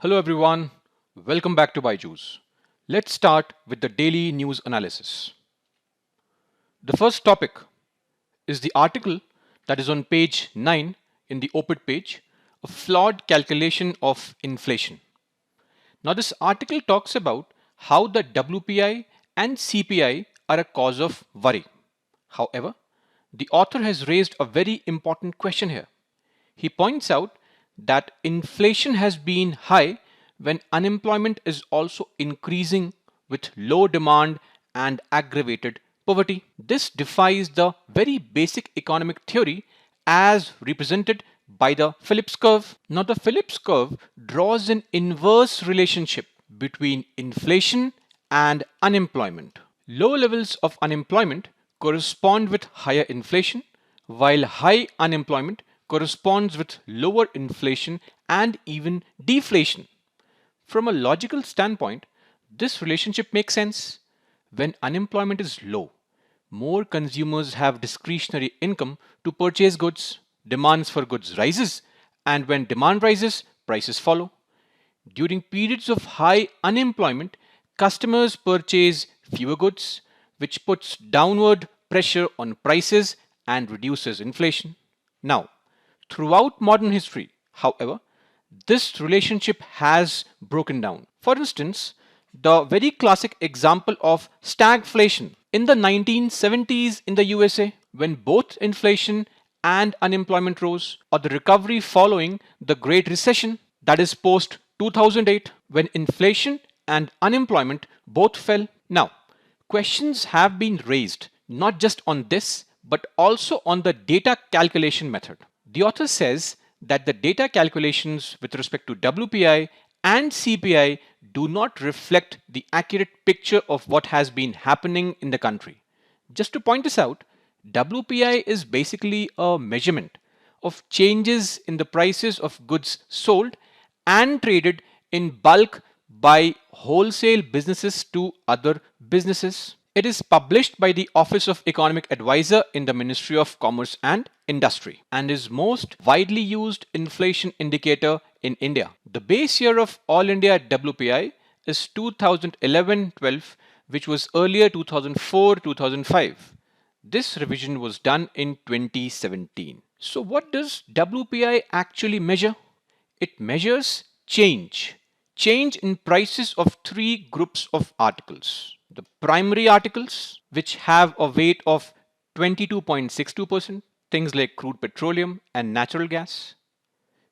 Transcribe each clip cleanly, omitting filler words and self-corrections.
Hello everyone, welcome back to BYJU'S. Let's start with the daily news analysis. The first topic is the article that is on page 9 in the op-ed page, a flawed calculation of inflation. Now this article talks about how the WPI and CPI are a cause of worry. However, the author has raised a very important question here. He points out that inflation has been high when unemployment is also increasing with low demand and aggravated poverty. This defies the very basic economic theory as represented by the Phillips curve. Now, the Phillips curve draws an inverse relationship between inflation and unemployment. Low levels of unemployment correspond with higher inflation, while high unemployment corresponds with lower inflation and even deflation. From a logical standpoint, this relationship makes sense. When unemployment is low, more consumers have discretionary income to purchase goods, demands for goods rises, and when demand rises, prices follow. During periods of high unemployment, customers purchase fewer goods, which puts downward pressure on prices and reduces inflation. Now, throughout modern history, however, this relationship has broken down. For instance, the very classic example of stagflation in the 1970s in the USA, when both inflation and unemployment rose, or the recovery following the Great Recession, that is post 2008, when inflation and unemployment both fell. Now, questions have been raised not just on this but also on the data calculation method. The author says that the data calculations with respect to WPI and CPI do not reflect the accurate picture of what has been happening in the country. Just to point this out, WPI is basically a measurement of changes in the prices of goods sold and traded in bulk by wholesale businesses to other businesses. It is published by the Office of Economic Advisor in the Ministry of Commerce and Industry and is most widely used inflation indicator in India. The base year of All India WPI is 2011-12, which was earlier 2004-2005. This revision was done in 2017. So what does WPI actually measure? It measures change in prices of three groups of articles. The primary articles, which have a weight of 22.62%, things like crude petroleum and natural gas.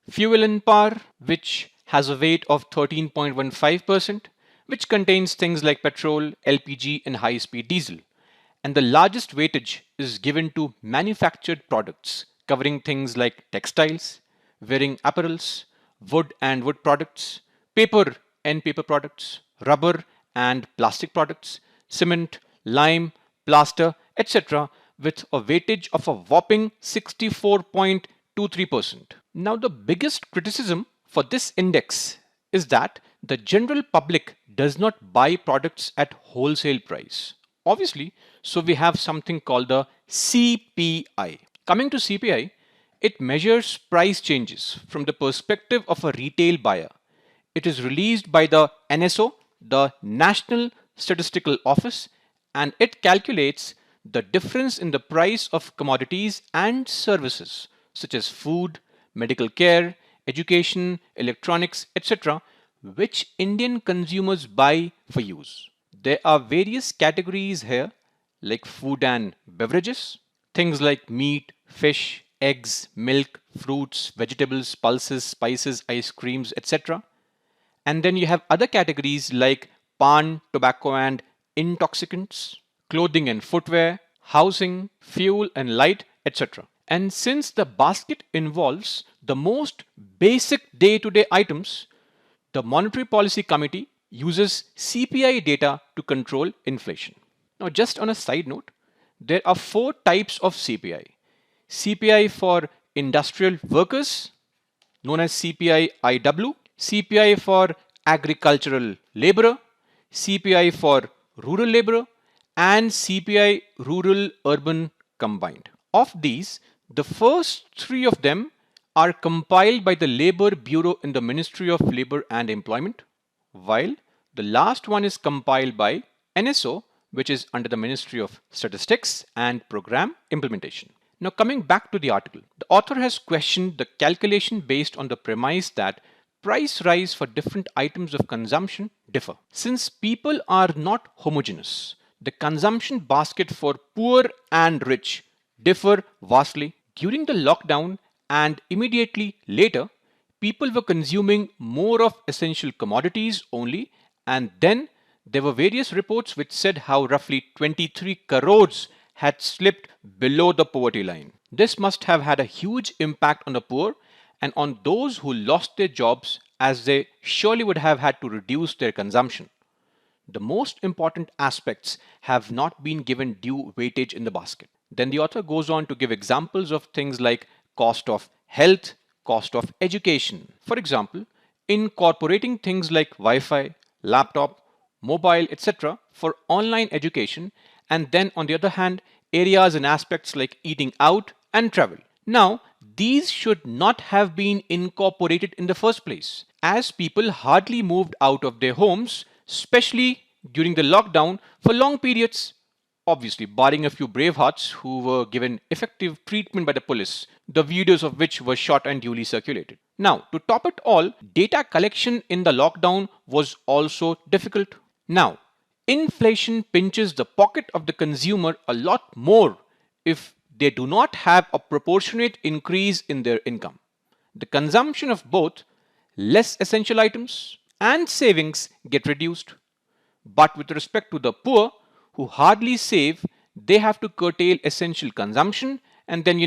Fuel and power, which has a weight of 13.15%, which contains things like petrol, LPG, and high-speed diesel. And the largest weightage is given to manufactured products, covering things like textiles, wearing apparels, wood and wood products, paper and paper products, rubber and plastic products, cement, lime, plaster, etc., with a weightage of a whopping 64.23%. Now, the biggest criticism for this index is that the general public does not buy products at wholesale price. Obviously, so we have something called the CPI. Coming to CPI, it measures price changes from the perspective of a retail buyer. It is released by the NSO, the National Statistical Office, and it calculates the difference in the price of commodities and services such as food, medical care, education, electronics, etc., which Indian consumers buy for use. There are various categories here like food and beverages, things like meat, fish, eggs, milk, fruits, vegetables, pulses, spices, ice creams, etc. And then you have other categories like pan, tobacco and intoxicants, clothing and footwear, housing, fuel and light, etc. And since the basket involves the most basic day-to-day items, the Monetary Policy Committee uses CPI data to control inflation. Now, just on a side note, there are four types of CPI. CPI for industrial workers, known as CPI IW, CPI for agricultural laborer, CPI for rural laborer, and CPI rural urban combined. Of these, the first three of them are compiled by the Labor Bureau in the Ministry of Labor and Employment, while the last one is compiled by NSO, which is under the Ministry of Statistics and Program Implementation. Now, coming back to the article, the author has questioned the calculation based on the premise that price rise for different items of consumption differ. Since people are not homogeneous, the consumption basket for poor and rich differ vastly. During the lockdown and immediately later, people were consuming more of essential commodities only, and then there were various reports which said how roughly 23 crores had slipped below the poverty line. This must have had a huge impact on the poor and on those who lost their jobs, as they surely would have had to reduce their consumption. The most important aspects have not been given due weightage in the basket. Then the author goes on to give examples of things like cost of health, cost of education. For example, incorporating things like Wi-Fi, laptop, mobile, etc. for online education, and then on the other hand, areas and aspects like eating out and travel. Now, these should not have been incorporated in the first place, as people hardly moved out of their homes, especially during the lockdown for long periods. Obviously, barring a few bravehearts who were given effective treatment by the police, the videos of which were shot and duly circulated. Now, to top it all, data collection in the lockdown was also difficult. Now, inflation pinches the pocket of the consumer a lot more if they do not have a proportionate increase in their income. The consumption of both less essential items and savings get reduced. But with respect to the poor who hardly save, they have to curtail essential consumption, and then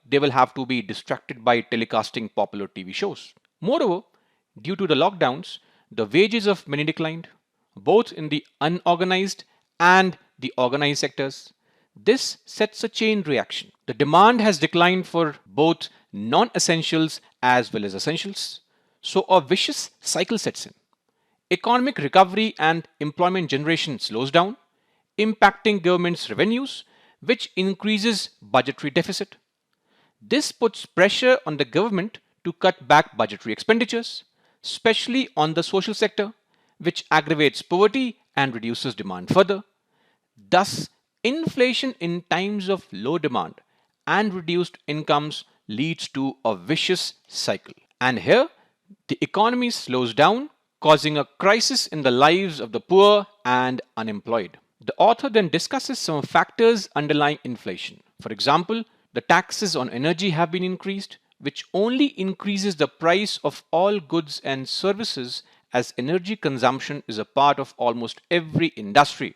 they will have to be distracted by telecasting popular TV shows. Moreover, due to the lockdowns, the wages of many declined, both in the unorganized and the organized sectors. This sets a chain reaction. The demand has declined for both non-essentials as well as essentials. So a vicious cycle sets in. Economic recovery and employment generation slows down, impacting government's revenues, which increases budgetary deficit. This puts pressure on the government to cut back budgetary expenditures, especially on the social sector, which aggravates poverty and reduces demand further. Thus, inflation in times of low demand and reduced incomes leads to a vicious cycle. And here, the economy slows down, causing a crisis in the lives of the poor and unemployed. The author then discusses some factors underlying inflation. For example, the taxes on energy have been increased, which only increases the price of all goods and services, as energy consumption is a part of almost every industry.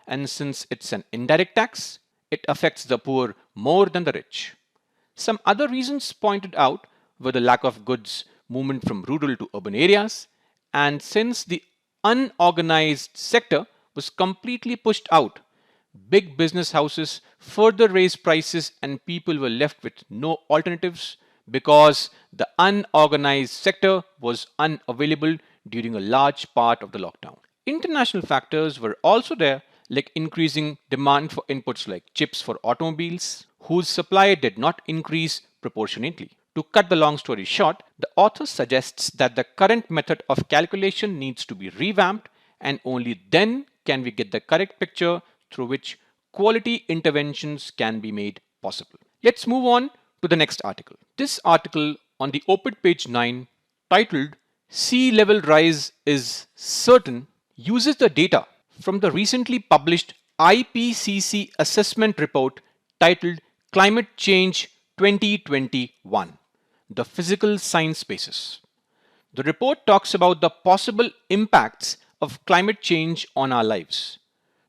And since it's an indirect tax, it affects the poor more than the rich. Some other reasons pointed out were the lack of goods movement from rural to urban areas, and since the unorganized sector was completely pushed out, big business houses further raised prices and people were left with no alternatives because the unorganized sector was unavailable during a large part of the lockdown. International factors were also there, like increasing demand for inputs like chips for automobiles, whose supply did not increase proportionately. To cut the long story short, the author suggests that the current method of calculation needs to be revamped, and only then can we get the correct picture through which quality interventions can be made possible. Let's move on to the next article. This article on the op-ed page 9, titled Sea Level Rise is Certain, uses the data from the recently published IPCC assessment report titled Climate Change 2021, the physical science basis. The report talks about the possible impacts of climate change on our lives.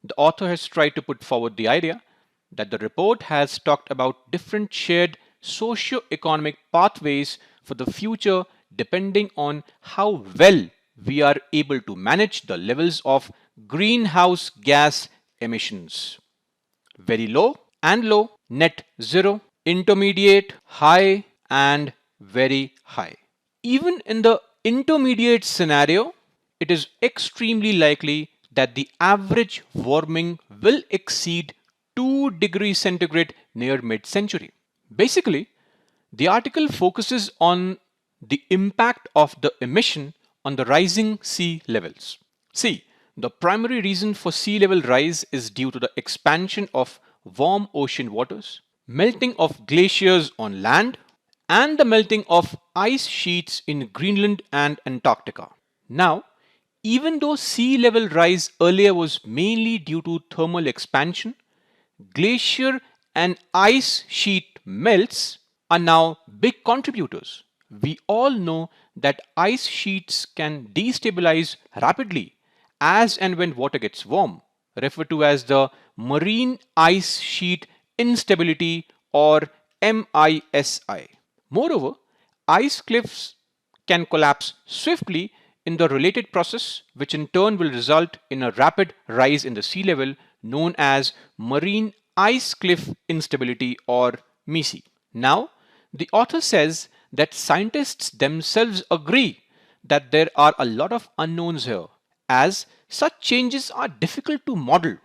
The author has tried to put forward the idea that the report has talked about different shared socio-economic pathways for the future depending on how well we are able to manage the levels of greenhouse gas emissions. Very low and low, net zero, intermediate, high, and very high. Even in the intermediate scenario, it is extremely likely that the average warming will exceed 2 degrees centigrade near mid-century. Basically, The article focuses on the impact of the emission on the rising sea levels. See, the primary reason for sea level rise is due to the expansion of warm ocean waters, melting of glaciers on land, and the melting of ice sheets in Greenland and Antarctica. Now, even though sea level rise earlier was mainly due to thermal expansion, glacier and ice sheet melts are now big contributors. We all know that ice sheets can destabilize rapidly as and when water gets warm, referred to as the marine ice sheet instability or MISI. Moreover, ice cliffs can collapse swiftly in the related process, which in turn will result in a rapid rise in the sea level known as marine ice cliff instability or MISI. Now, the author says that scientists themselves agree that there are a lot of unknowns here, as such changes are difficult to model.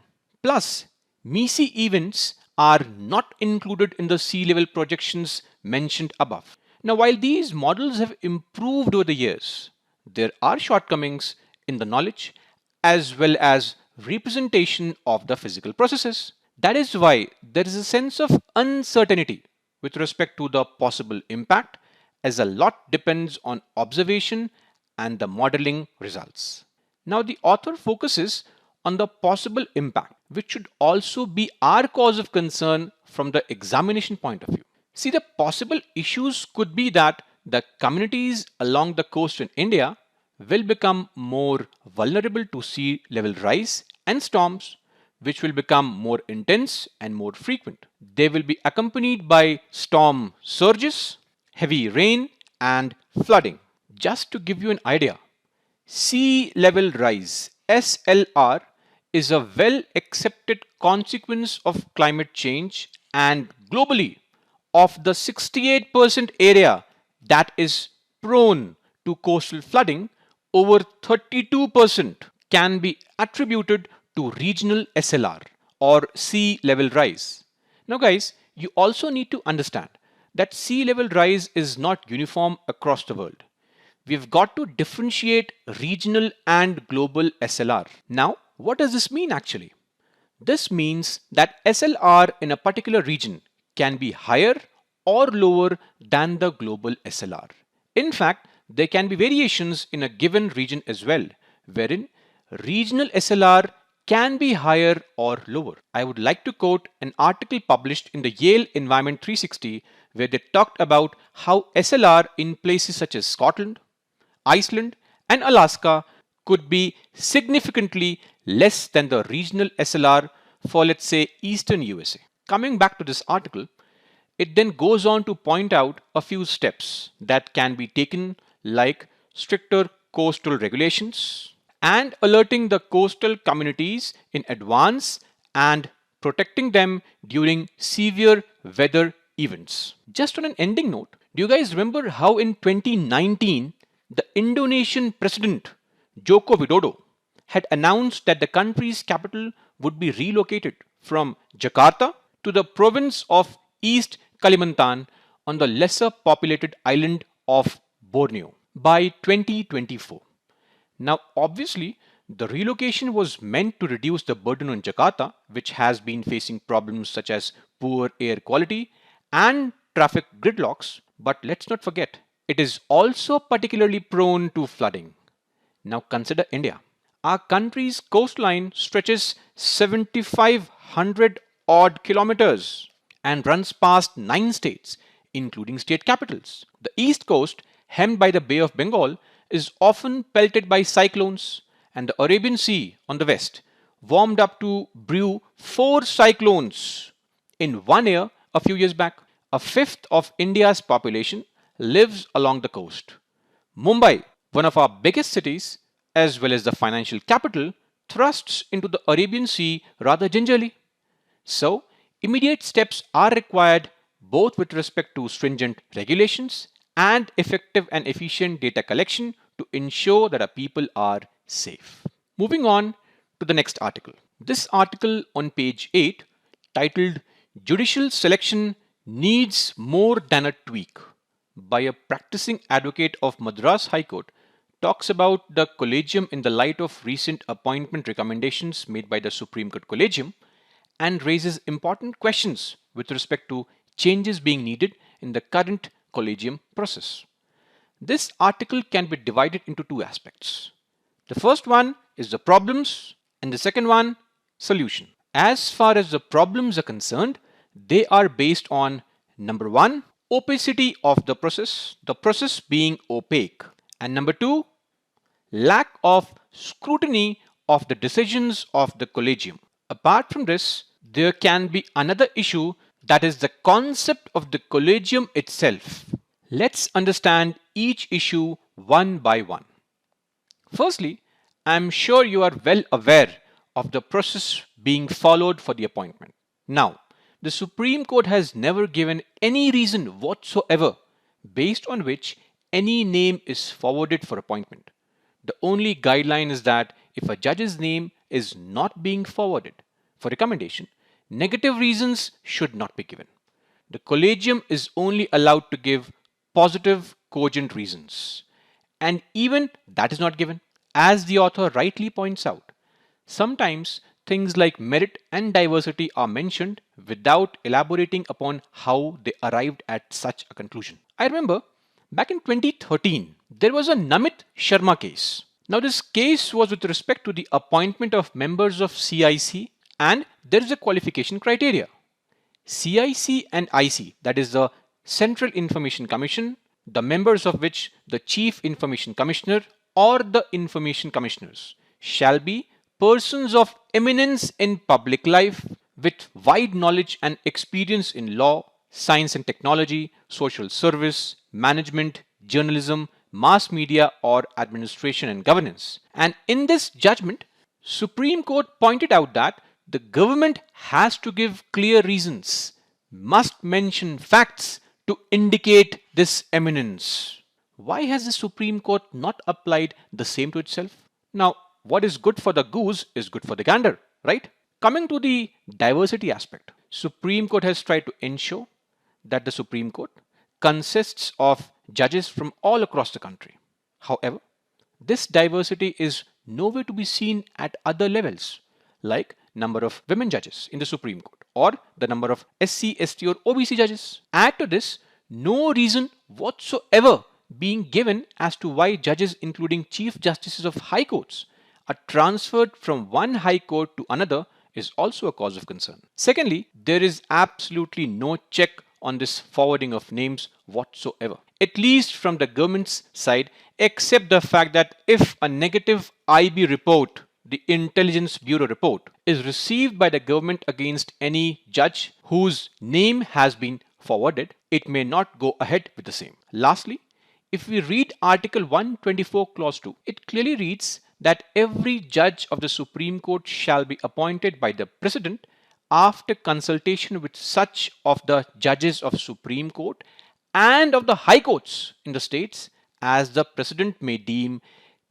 Plus, MISI events are not included in the sea level projections mentioned above. Now, while these models have improved over the years, there are shortcomings in the knowledge as well as representation of the physical processes. That is why there is a sense of uncertainty with respect to the possible impact, as a lot depends on observation and the modeling results. Now, the author focuses on the possible impact, which should also be our cause of concern from the examination point of view. See, the possible issues could be that the communities along the coast in India will become more vulnerable to sea level rise and storms, which will become more intense and more frequent. They will be accompanied by storm surges, heavy rain, and flooding. Just to give you an idea, sea level rise SLR is a well accepted consequence of climate change, and globally, of the 68% area that is prone to coastal flooding, over 32% can be attributed to regional SLR or sea level rise. Now, guys, you also need to understand that sea level rise is not uniform across the world. We've got to differentiate regional and global SLR. Now, what does this mean actually? This means that SLR in a particular region can be higher or lower than the global SLR. In fact, there can be variations in a given region as well, wherein regional SLR can be higher or lower. I would like to quote an article published in the Yale Environment 360 where they talked about how SLR in places such as Scotland, Iceland, and Alaska could be significantly less than the regional SLR for, let's say, Eastern USA. Coming back to this article, it then goes on to point out a few steps that can be taken, like stricter coastal regulations and alerting the coastal communities in advance and protecting them during severe weather events. Just on an ending note, do you guys remember how in 2019 the Indonesian president Joko Widodo had announced that the country's capital would be relocated from Jakarta to the province of East Kalimantan on the lesser populated island of Borneo by 2024. Now, obviously, the relocation was meant to reduce the burden on Jakarta, which has been facing problems such as poor air quality and traffic gridlocks. But let's not forget, it is also particularly prone to flooding. Now, consider India. Our country's coastline stretches 7,500 odd kilometers and runs past 9 states, including state capitals. The east coast, hemmed by the Bay of Bengal, is often pelted by cyclones, and the Arabian Sea on the west warmed up to brew 4 cyclones in 1 year a few years back. A fifth of India's population lives along the coast. Mumbai, one of our biggest cities, as well as the financial capital, thrusts into the Arabian Sea rather gingerly. So, immediate steps are required both with respect to stringent regulations and effective and efficient data collection to ensure that our people are safe. Moving on to the next article. This article on page 8, titled Judicial Selection needs more than a tweak by a practicing advocate of Madras High Court talks about the collegium in the light of recent appointment recommendations made by the Supreme Court Collegium and raises important questions with respect to changes being needed in the current collegium process. This article can be divided into two aspects. The first one is the problems and the second one, solution. As far as the problems are concerned, they are based on number one, opacity of the process being opaque, and number two, lack of scrutiny of the decisions of the collegium. Apart from this, there can be another issue, that is the concept of the collegium itself. Let's understand each issue one by one. Firstly, I'm sure you are well aware of the process being followed for the appointment. Now, the Supreme Court has never given any reason whatsoever based on which any name is forwarded for appointment. The only guideline is that if a judge's name is not being forwarded for recommendation, negative reasons should not be given. The collegium is only allowed to give positive, cogent reasons. And even that is not given. As the author rightly points out, sometimes things like merit and diversity are mentioned without elaborating upon how they arrived at such a conclusion. I remember back in 2013, there was a Namit Sharma case. Now, this case was with respect to the appointment of members of CIC, and there is a qualification criteria. CIC and IC, that is the Central Information Commission, the members of which the Chief Information Commissioner or the Information Commissioners shall be persons of eminence in public life with wide knowledge and experience in law, science and technology, social service, management, journalism, mass media or administration and governance. And in this judgment, Supreme Court pointed out that the government has to give clear reasons, must mention facts to indicate this eminence. Why has the Supreme Court not applied the same to itself? Now, what is good for the goose is good for the gander, right? Coming to the diversity aspect, Supreme Court has tried to ensure that the Supreme Court consists of judges from all across the country. However, this diversity is nowhere to be seen at other levels, like number of women judges in the Supreme Court or the number of SC, ST or OBC judges. Add to this, no reason whatsoever being given as to why judges including Chief Justices of High Courts are transferred from one High Court to another is also a cause of concern. Secondly, there is absolutely no check on this forwarding of names whatsoever, at least from the government's side, except the fact that if a negative IB report, the Intelligence Bureau report, is received by the government against any judge whose name has been forwarded, it may not go ahead with the same. Lastly, if we read Article 124 Clause 2, it clearly reads that every judge of the Supreme Court shall be appointed by the President after consultation with such of the judges of Supreme Court and of the High Courts in the states as the President may deem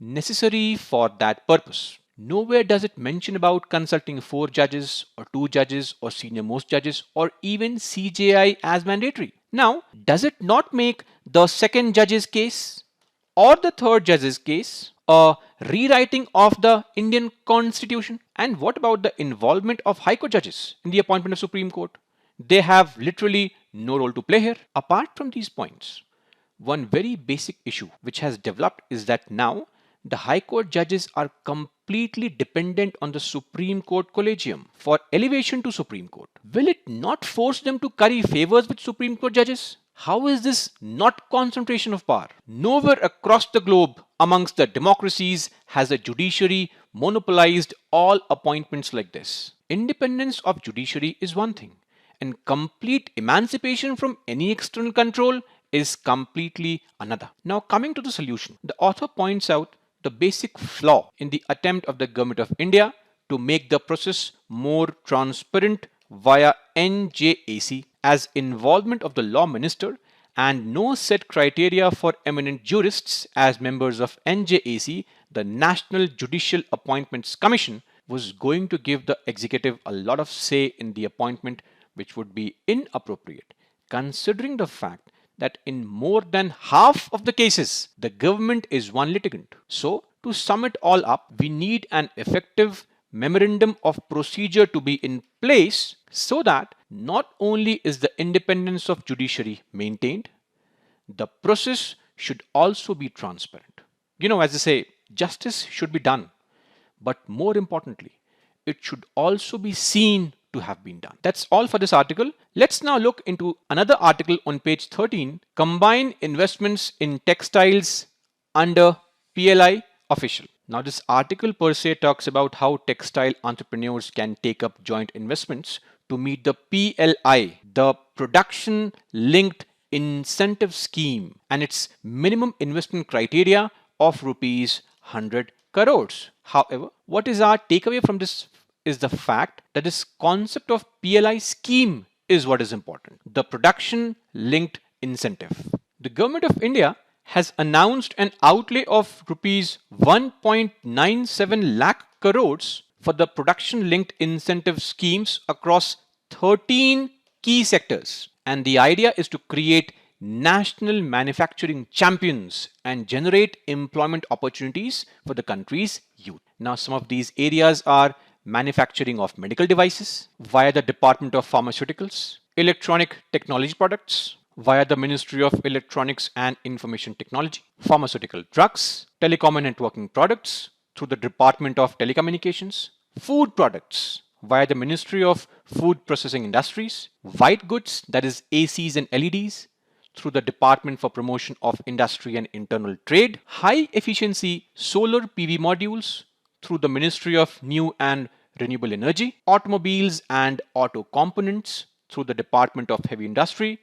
necessary for that purpose. Nowhere does it mention about consulting 4 judges or 2 judges or senior most judges or even CJI as mandatory. Now, does it not make the second judge's case or the third judge's case a rewriting of the Indian Constitution? And what about the involvement of High Court judges in the appointment of Supreme Court? They have literally no role to play here. Apart from these points, one very basic issue which has developed is that now the High Court judges are completely dependent on the Supreme Court Collegium for elevation to Supreme Court. Will it not force them to curry favors with Supreme Court judges? How is this not concentration of power? Nowhere across the globe amongst the democracies has the judiciary monopolized all appointments like this. Independence of judiciary is one thing, and complete emancipation from any external control is completely another. Now, coming to the solution, the author points out the basic flaw in the attempt of the Government of India to make the process more transparent via NJAC as involvement of the law minister and no set criteria for eminent jurists as members of NJAC, the National Judicial Appointments Commission, was going to give the executive a lot of say in the appointment, which would be inappropriate. considering the fact that in more than half of the cases, the government is one litigant. So, to sum it all up, we need an effective memorandum of procedure to be in place so that not only is the independence of judiciary maintained, the process should also be transparent. As they say, justice should be done, but more importantly, it should also be seen to have been done. That's all for this article. Let's now look into another article on page 13, Combine Investments in Textiles under PLI Official. Now, this article per se talks about how textile entrepreneurs can take up joint investments to meet the PLI, the Production Linked Incentive Scheme, and its minimum investment criteria of rupees 100 crores. However, what is our takeaway from this is the fact that this concept of PLI scheme is what is important. The production linked incentive. The government of India has announced an outlay of rupees 1.97 lakh crores for the production linked incentive schemes across 13 key sectors. And the idea is to create national manufacturing champions and generate employment opportunities for the country's youth. Now, some of these areas are manufacturing of medical devices via the Department of Pharmaceuticals, electronic technology products via the Ministry of Electronics and Information Technology, pharmaceutical drugs, telecom and networking products through the Department of Telecommunications, food products via the Ministry of Food Processing Industries, white goods, that is ACs and LEDs, through the Department for Promotion of Industry and Internal Trade, high efficiency solar PV modules through the Ministry of New and Renewable Energy, automobiles and auto components through the Department of Heavy Industry,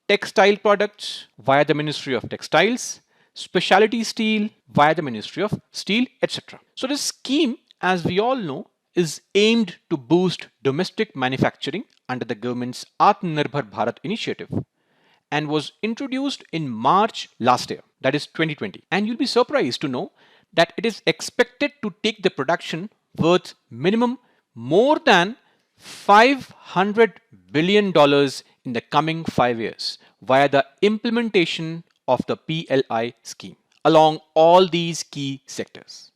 textile products via the Ministry of Textiles, specialty steel via the Ministry of Steel, etc. So this scheme, as we all know, is aimed to boost domestic manufacturing under the government's Atmanirbhar Bharat initiative and was introduced in March last year, that is 2020. And you'll be surprised to know that it is expected to take the production worth minimum more than $500 billion in the coming 5 years via the implementation of the PLI scheme along all these key sectors.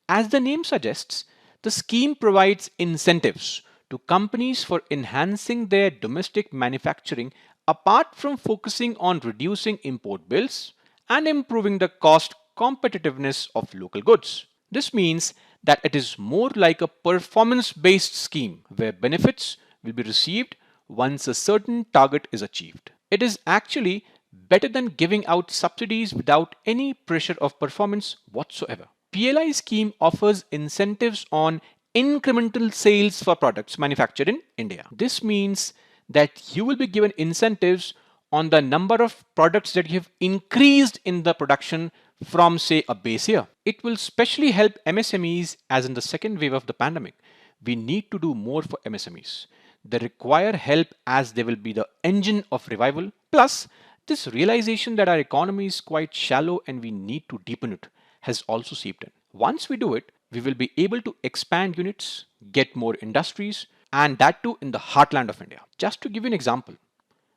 As the name suggests, the scheme provides incentives to companies for enhancing their domestic manufacturing apart from focusing on reducing import bills and improving the cost competitiveness of local goods. This means that it is more like a performance-based scheme where benefits will be received once a certain target is achieved. It is actually better than giving out subsidies without any pressure of performance whatsoever. PLI scheme offers incentives on incremental sales for products manufactured in India. This means that you will be given incentives on the number of products that you have increased in the production from, say, a base year. It will specially help MSMEs as in the second wave of the pandemic. We need to do more for MSMEs. They require help as they will be the engine of revival. Plus, this realization that our economy is quite shallow and we need to deepen it has also seeped in. Once we do it, we will be able to expand units, get more industries, and that too in the heartland of India. Just to give you an example,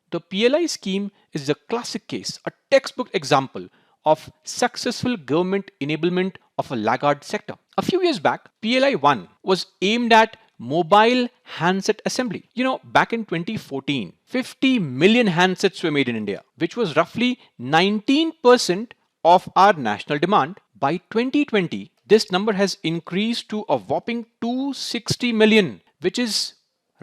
the PLI scheme is a classic case, a textbook example of successful government enablement of a laggard sector. A few years back, PLI 1 was aimed at mobile handset assembly. Back in 2014, 50 million handsets were made in India, which was roughly 19% of our national demand. By 2020, this number has increased to a whopping 260 million, which is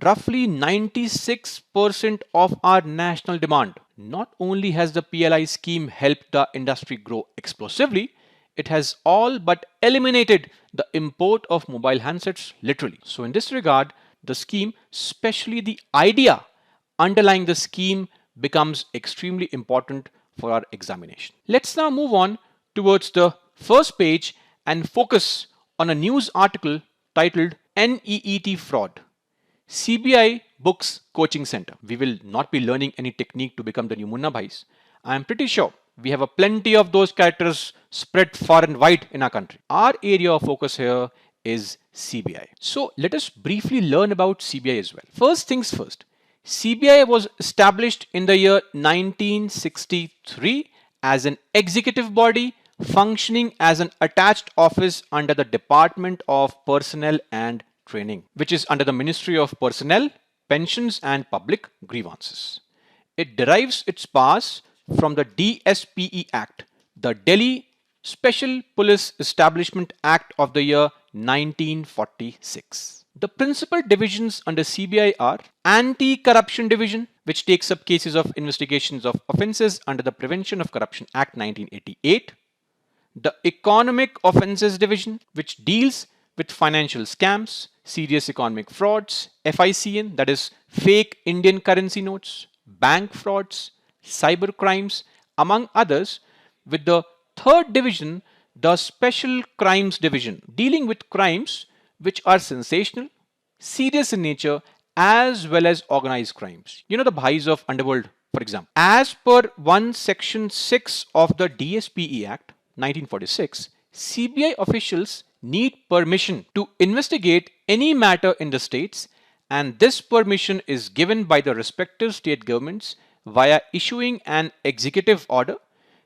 roughly 96% of our national demand. Not only has the PLI scheme helped the industry grow explosively, it has all but eliminated the import of mobile handsets literally. So in this regard, the scheme, especially the idea underlying the scheme, becomes extremely important for our examination. Let's now move on towards the first page and focus on a news article titled NEET Fraud. CBI Books Coaching Center. We will not be learning any technique to become the new Munna Bhais. I am pretty sure we have a plenty of those characters spread far and wide in our country. Our area of focus here is CBI. So let us briefly learn about CBI as well. First things first, CBI was established in the year 1963 as an executive body functioning as an attached office under the Department of Personnel and Training, which is under the Ministry of Personnel, Pensions and Public Grievances. It derives its powers from the DSPE Act, the Delhi Special Police Establishment Act of the year 1946. The principal divisions under CBI are Anti-Corruption Division, which takes up cases of investigations of offences under the Prevention of Corruption Act 1988. The Economic Offences Division, which deals with financial scams, serious economic frauds, FICN, that is fake Indian currency notes, bank frauds, cyber crimes, among others, with the third division, the Special Crimes Division, dealing with crimes which are sensational, serious in nature, as well as organized crimes. You know, the bhais of underworld, for example. As per 1 Section 6 of the DSPE Act 1946, CBI officials need permission to investigate any matter in the states, and this permission is given by the respective state governments via issuing an executive order,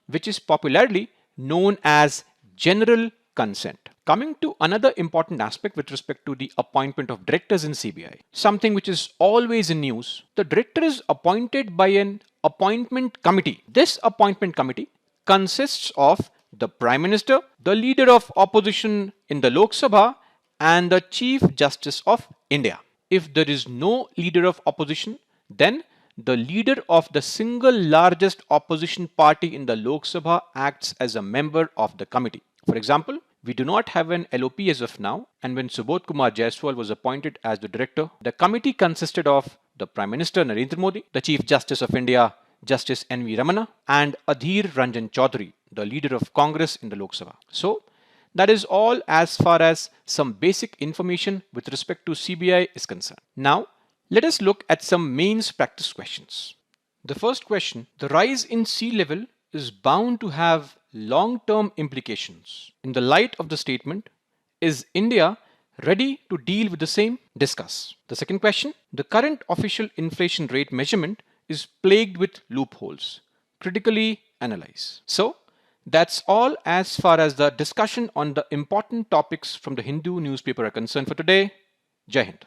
which is popularly known as general consent. Coming to another important aspect with respect to the appointment of directors in CBI, something which is always in news, the director is appointed by an appointment committee. This appointment committee consists of the Prime Minister, the leader of opposition in the Lok Sabha, and the Chief Justice of India. If there is no leader of opposition, then the leader of the single largest opposition party in the Lok Sabha acts as a member of the committee. For example, we do not have an LOP as of now, and when Subodh Kumar Jaiswal was appointed as the director, the committee consisted of the Prime Minister Narendra Modi, the Chief Justice of India Justice N.V. Ramana, and Adhir Ranjan Chaudhary, the leader of Congress in the Lok Sabha. So, that is all as far as some basic information with respect to CBI is concerned. Now, let us look at some mains practice questions. The first question, the rise in sea level is bound to have long-term implications. In the light of the statement, is India ready to deal with the same? Discuss. The second question, the current official inflation rate measurement is plagued with loopholes. Critically analyze. So, that's all as far as the discussion on the important topics from the Hindu newspaper are concerned for today. Jai Hind.